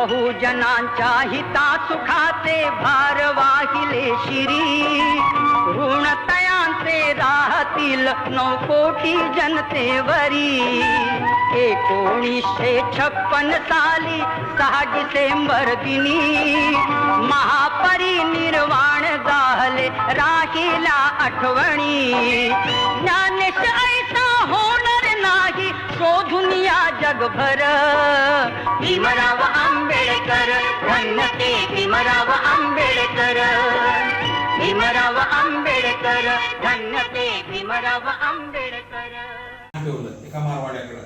बहुजनांच्या हिता सुखाचे भार वाहिले शिरी, ऋण तयांचे राहतील 9 कोटी जनतेवरी. 1956 साली 6 डिसेंबर दिनी महापरिनिर्वाण झाले राहिला आठवणी. ज्ञानेश ऐसा होणार नाही शोधून या जगभर. भीमराव आंबेडकर धन्य ते भीमराव आंबेडकर. भीमराव आंबेडकर धन्य ते भीमराव आंबेडकर. ठेवलं एका मारवाड्याकडं.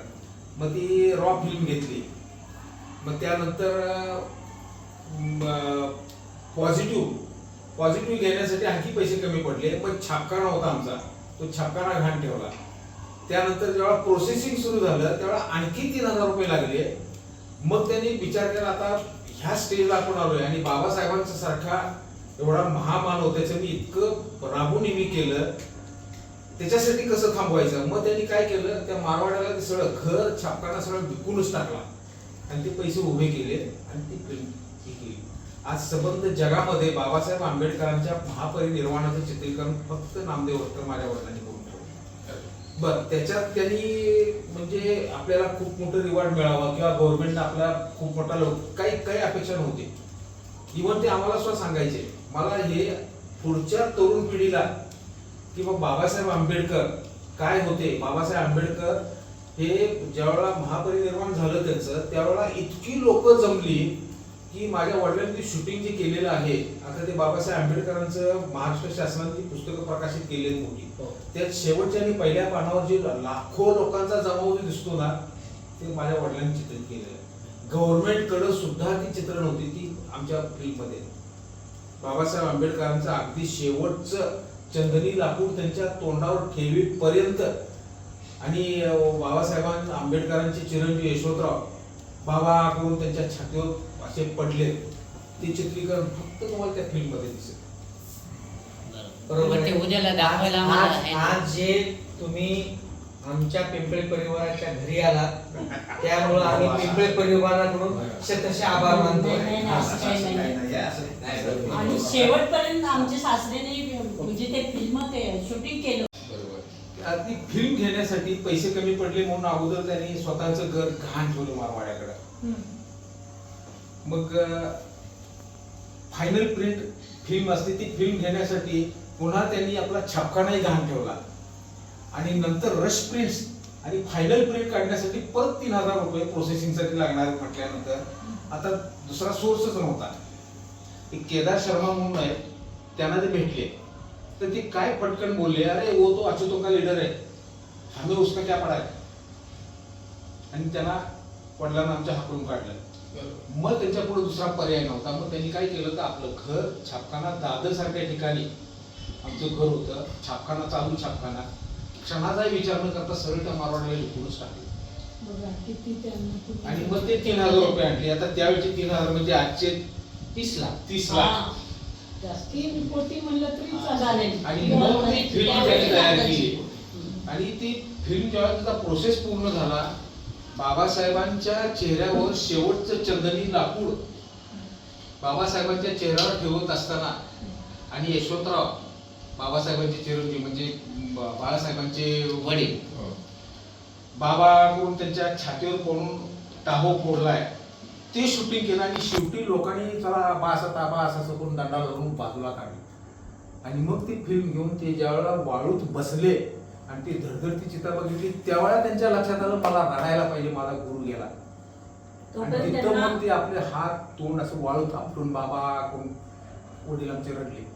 मग ती रॉ फिल्म घेतली. मग त्यानंतर पॉझिटिव्ह घेण्यासाठी आणखी पैसे कमी पडले. पण छापखाना होता आमचा, तो छापखाना घाण ठेवला. त्यानंतर जेव्हा प्रोसेसिंग सुरू झालं तेव्हा आणखी 3000 रुपये लागले. मग त्यांनी विचार केला आता ह्या स्टेजला आपण आलोय आणि बाबासाहेबांचा सारखा एवढा महामान होता, त्याचं मी इतकं राबून मी केलं, त्याच्यासाठी कसं थांबवायचं. मग त्यांनी काय केलं, त्या मारवाड्याला ते सगळं घर छापखाना सगळं विकूनच टाकला आणि ते पैसे उभे केले आणि ती फिल्म केली. आज संबंध जगामध्ये बाबासाहेब आंबेडकरांच्या महापरिनिर्वाणाचं चित्रीकरण फक्त नामदेव होतं माझ्या वडिलांनी करून ठेवलं. बरं, त्याच्यात त्यांनी म्हणजे आपल्याला खूप मोठं रिवॉर्ड मिळावं किंवा गव्हर्नमेंटने आपल्याला खूप मोठा काही अपेक्षा नव्हती. इव्हन ते आम्हाला सुद्धा सांगायचे, मला हे पुढच्या तरुण पिढीला की बाबासाहेब आंबेडकर काय होते. बाबासाहेब आंबेडकर हे ज्यावेळेला महापरिनिर्वाण झालं त्यांचं, त्यावेळेला इतकी लोक जमली की माझ्या वडिलांनी शूटिंग जे केलेलं आहे, आता ते बाबासाहेब आंबेडकरांचं महाराष्ट्र शासनाने ती पुस्तकं प्रकाशित केली मोठी. त्यात शेवटच्या आणि पहिल्या पानावर जे लाखो लोकांचा जमाव दिसतो ना, ते माझ्या वडिलांनी चित्रित केलेलं. गव्हर्नमेंट कडे सुद्धा ती चित्र नव्हती ती आमच्या फिल्म मध्ये. बाबासाहेब आंबेडकरांचं अगदी शेवटचं चंदनी लाकूड त्यांच्या तोंडावर ठेवीपर्यंत आणि बाबासाहेबांना आंबेडकरांचे चिरंजीव यशवंतराव बाबा करून त्यांच्या छातीवर असे पडले, ते चित्रीकरण फक्त तुम्हाला त्या फिल्म मध्ये दिसेल. आज जे तुम्ही आमच्या पिंपळे परिवाराच्या घरी आलात त्यामुळे आम्ही पिंपळे परिवाराकडून शतशः आभार मानतो. आणि शेवटपर्यंत आमच्या सासरेने म्हणजे ते फिल्म शूटिंग केलं. ती फिल्म घेण्यासाठी पैसे कमी पडले म्हणून अगोदर त्यांनी स्वतःचं घर घाण ठेवलं मारवाड्याकडे. मग फायनल प्रिंट फिल्म असते, ती फिल्म घेण्यासाठी पुन्हा त्यांनी आपला छापखानाही घाण ठेवला आणि नंतर रश प्रिंट्स आणि फायनल प्रिंट काढण्यासाठी परत 3000 रुपये प्रोसेसिंगसाठी लागणार म्हटल्यानंतर आता दुसरा सोर्सच नव्हता. एक केदार शर्मा म्हणून आहे, त्यांना ते भेटले तर ते काय पटकन बोलले, अरे वो तो अच्युतों का लीडर है, हमें उसका क्या पड़ा है. आणि त्यांना वडिलांना आमच्या हाकलून काढलं. मग त्यांच्या पुढे दुसरा पर्याय नव्हता. मग त्यांनी काय केलं तर आपलं घर छापखाना दादर सारख्या ठिकाणी आमचं घर होतं, छापखाना चालू छापखाना, क्षणाचाही विचार न करता सरळ त्या मारवाड्याला लिखूनच टाकले. आणि मग ते 3000 रुपये आणले. आता त्यावेळेचे 3000 म्हणजे आजचे 30 लाख. 3 कोटी म्हणलं तरी चालेल. आणि मग ती फिल्म त्यांनी तयार केली आणि ती फिल्म जेव्हा त्याचा प्रोसेस पूर्ण झाला, बाबासाहेबांच्या चेहऱ्यावर शेवटचं चंदनी लाकूड बाबासाहेबांच्या चेहऱ्यावर ठेवत असताना आणि यशवंतराव बाबासाहेबांचे चिरंजीव म्हणजे बाळासाहेबांचे वडील बाबा करून त्यांच्या छातीवर पडून टाहो फोडलाय, ते शूटिंग केलं. आणि शेवटी लोकांनी चला बास असं करून दंडा धरून बाजूला काढली. आणि मग ती फिल्म घेऊन ते ज्यावेळेला वाळूत बसले आणि ती धडधडती चित्र बघितली, त्यावेळेला त्यांच्या लक्षात आलं मला रडायला पाहिजे, माझा गुरु गेला. आणि तिथं मग ते आपले हात तोंड असं वाळूत आपटून बाबा करून वडील आमचे रडले.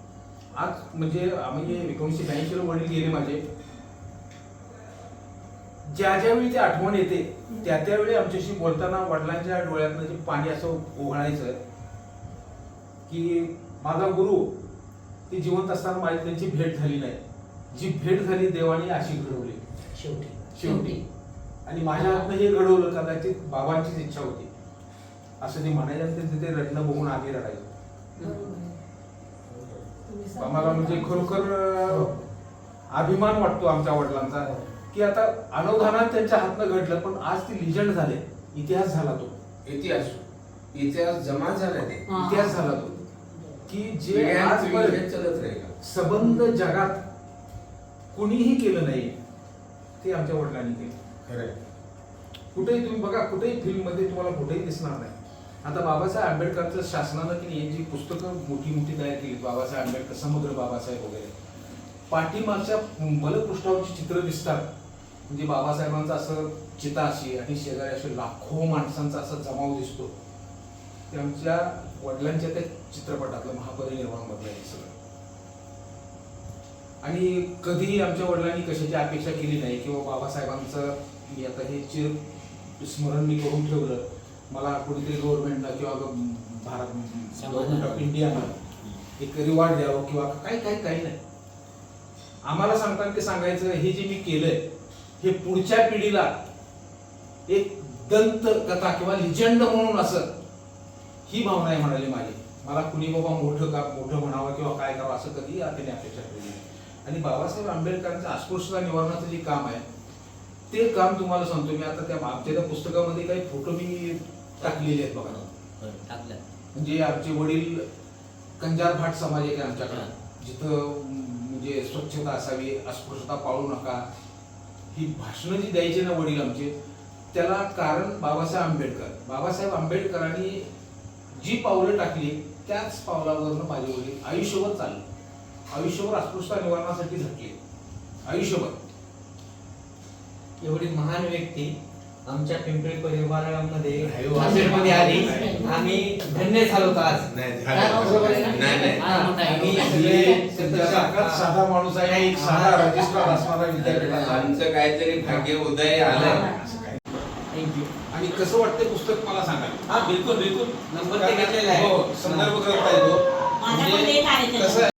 आज म्हणजे 1982 ला वडील गेले माझे. ज्यावेळी ते आठवण येते त्यावेळी आमच्याशी बोलताना वडिलांच्या डोळ्यातनं जे पाणी असं ओघळायचं की माझा गुरु ते जिवंत असताना माझी त्यांची भेट झाली नाही, जी भेट झाली देवाने अशी घडवली शेवटी. आणि माझ्या हातनं हे घडवलं कदाचित बाबांचीच इच्छा होती असं ते म्हणायचं. ते रडणं बघून आम्ही रडायचो. आम्हाला म्हणजे खरोखर अभिमान वाटतो आमच्या वडिलांचा की आता अनवधानात त्यांच्या हातनं घडलं, पण आज ती लिजंड झाले, इतिहास झाला तो इतिहास. इतिहास जमा झाला ते हा. इतिहास झाला तो की जे पिढ्यान आजपर्यंत पिढ्या चालत राहिला. संबंध जगात कुणीही केलं नाही ते आमच्या वडिलांनी केलं. खरंय. कुठेही तुम्ही बघा, कुठेही फिल्म मध्ये तुम्हाला कुठेही दिसणार नाही. आता बाबासाहेब आंबेडकरचं शासनानं की नाही जी पुस्तकं मोठी मोठी तयार केली, बाबासाहेब आंबेडकर, समुद्र बाबासाहेब वगैरे, पाठीमागच्या बलपृष्ठावरची चित्र दिसतात. म्हणजे बाबासाहेबांचा असं चिता अशी आणि शेजारी असे लाखो माणसांचा असा जमाव दिसतो. ते आमच्या वडिलांच्या त्या चित्रपटातलं महापरिनिर्वाण मधलं हे सगळं. आणि कधीही आमच्या वडिलांनी कशाची अपेक्षा केली नाही किंवा बाबासाहेबांचं मी आता हे चिर स्मरण मी करून ठेवलं, मला कुठेतरी गव्हर्नमेंटला किंवा गव्हर्नमेंट ऑफ इंडियानं एक रिवॉर्ड द्यावं किंवा काही नाही. आम्हाला सांगताना ते सांगायचं, हे जे मी केलंय हे पुढच्या पिढीला एक दंत कथा किंवा लिजंड म्हणून असं, ही भावना आहे म्हणाली माझी. मला कुणी बाबा मोठं म्हणावं किंवा काय करावं असं कधी त्याने अपेक्षा केली नाही. आणि बाबासाहेब आंबेडकरांचं अस्पृश्यता निवारणाचं जे काम आहे ते काम तुम्हाला सांगतो मी. आता त्या आमच्या त्या पुस्तकामध्ये काही फोटो मी टाकलेले आहेत बघा. म्हणजे आमचे वडील कंजार भाट समाज आहे आमच्याकडे, जिथं म्हणजे स्वच्छता असावी, अस्पृश्यता पाळू नका, ही भाषणं जी द्यायची ना वडील आमचे, त्याला कारण बाबासाहेब आंबेडकरांनी जी पावलं टाकली त्याच पावलावरनं माझे वडील आयुष्यभर चालले. आयुष्यभर अस्पृश्यता निवारणासाठी झटले, आयुष्यभर. एवढी महान व्यक्ती आमच्या पिंपरी परिवारामध्ये नाही, हॉस्टेलमध्ये आली. आम्ही धन्य झालो होतो आज. नाही झालं. बरोबर आहे ना? नाही. आम्ही तुमच्यासारखाच साधा माणूस आहे, एक साधा रजिस्ट्रार असणारा विद्यापीठाचा. आमचं काहीतरी भाग्य उदय आलंय. थँक्यू. आणि कसं वाटतं पुस्तक मला सांगा. हा बिलकुल बिलकुल नंबर ते घेतलेला आहे. हो, संदर्भ ग्रंथ आहे तो. माझा पण म्हणजे लेख आहे त्याच्यात. कसं